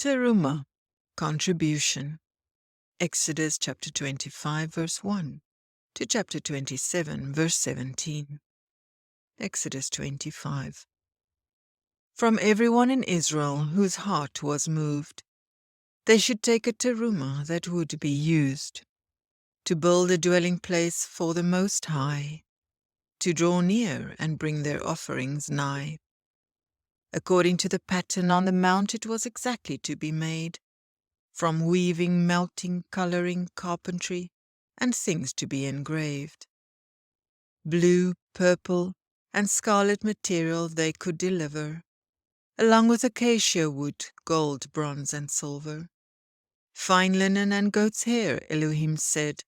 Terumah, contribution. Exodus chapter 25 verse 1 to chapter 27 verse 17. Exodus 25. From everyone in Israel whose heart was moved, they should take a terumah that would be used to build a dwelling place for the Most High, to draw near and bring their offerings nigh. According to the pattern on the mount it was exactly to be made, from weaving, melting, colouring, carpentry, and things to be engraved. Blue, purple, and scarlet material they could deliver, along with acacia wood, gold, bronze, and silver. Fine linen and goat's hair, Elohim said,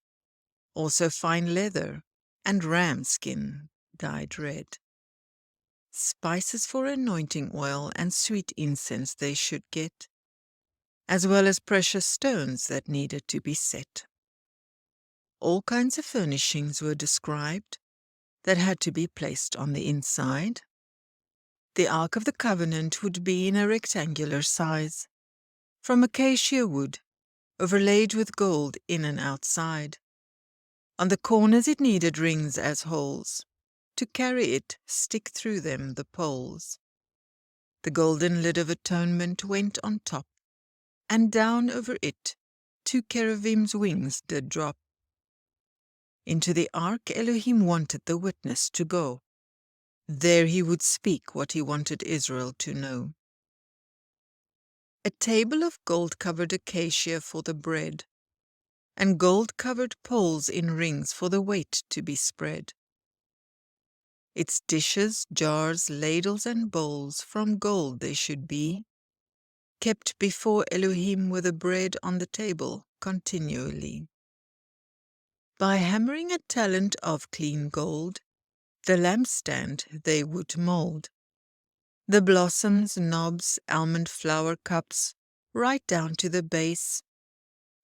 also fine leather and ram skin dyed red. Spices for anointing oil and sweet incense they should get, as well as precious stones that needed to be set. All kinds of furnishings were described that had to be placed on the inside. The Ark of the Covenant would be in a rectangular size, from acacia wood, overlaid with gold in and outside. On the corners it needed rings as holes. To carry it, stick through them the poles. The golden lid of atonement went on top, and down over it 2 cherubim's wings did drop. Into the ark Elohim wanted the witness to go. There he would speak what he wanted Israel to know. A table of gold-covered acacia for the bread, and gold-covered poles in rings for the weight to be spread. Its dishes, jars, ladles, and bowls from gold they should be, kept before Elohim with the bread on the table continually. By hammering a talent of clean gold, the lampstand they would mould, the blossoms, knobs, almond flower cups, right down to the base,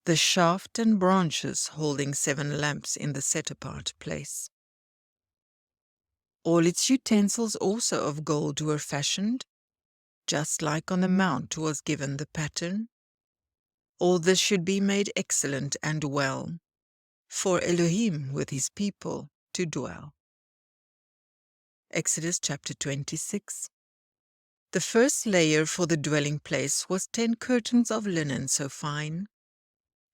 the shaft and branches holding 7 lamps in the set-apart place. All its utensils also of gold were fashioned, just like on the mount was given the pattern. All this should be made excellent and well, for Elohim with his people to dwell. Exodus chapter 26. The first layer for the dwelling place was 10 curtains of linen so fine,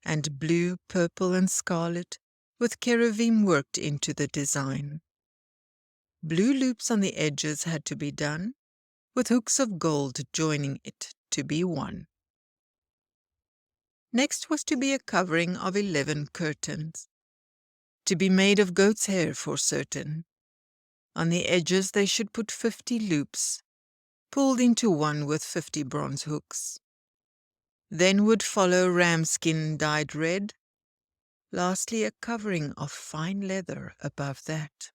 and blue, purple, and scarlet, with cherubim worked into the design. Blue loops on the edges had to be done, with hooks of gold joining it to be one. Next was to be a covering of 11 curtains, to be made of goat's hair for certain. On the edges they should put 50 loops, pulled into one with 50 bronze hooks. Then would follow ram skin dyed red, lastly a covering of fine leather above that.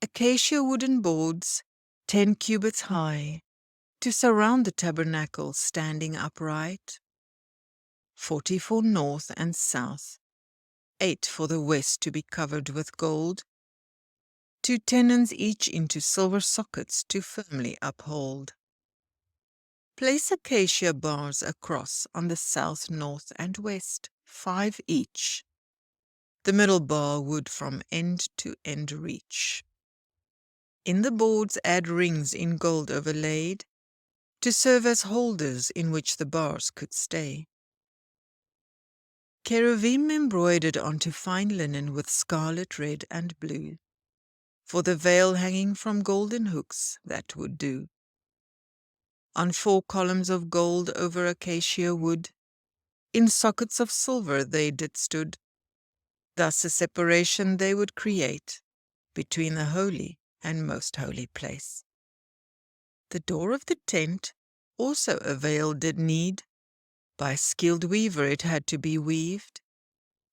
Acacia wooden boards, 10 cubits high, to surround the tabernacle standing upright. 40 for north and south, 8 for the west to be covered with gold, 2 tenons each into silver sockets to firmly uphold. Place acacia bars across on the south, north, and west, 5 each. The middle bar would from end to end reach. In the boards add rings in gold overlaid, to serve as holders in which the bars could stay. Cherubim embroidered onto fine linen with scarlet, red, and blue. For the veil hanging from golden hooks, that would do. On 4 columns of gold over acacia wood, in sockets of silver they did stood. Thus a separation they would create between the holy and most holy place. The door of the tent also a veil did need. By skilled weaver it had to be weaved.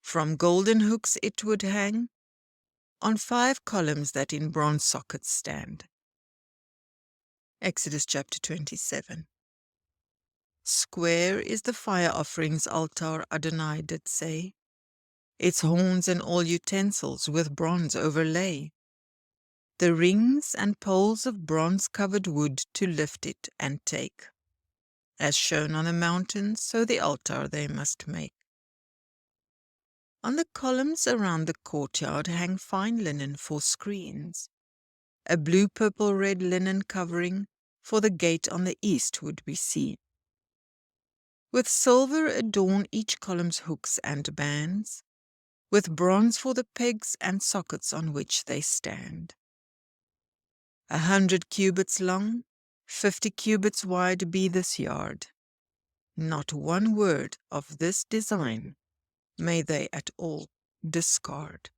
From golden hooks it would hang, on 5 columns that in bronze sockets stand. Exodus chapter 27. Square is the fire offerings altar, Adonai did say. Its horns and all utensils with bronze overlay. The rings and poles of bronze-covered wood to lift it and take. As shown on the mountains, so the altar they must make. On the columns around the courtyard hang fine linen for screens. A blue, purple, red linen covering for the gate on the east would be seen. With silver adorn each column's hooks and bands, with bronze for the pegs and sockets on which they stand. 100 cubits long, 50 cubits wide be this yard. Not one word of this design may they at all discard.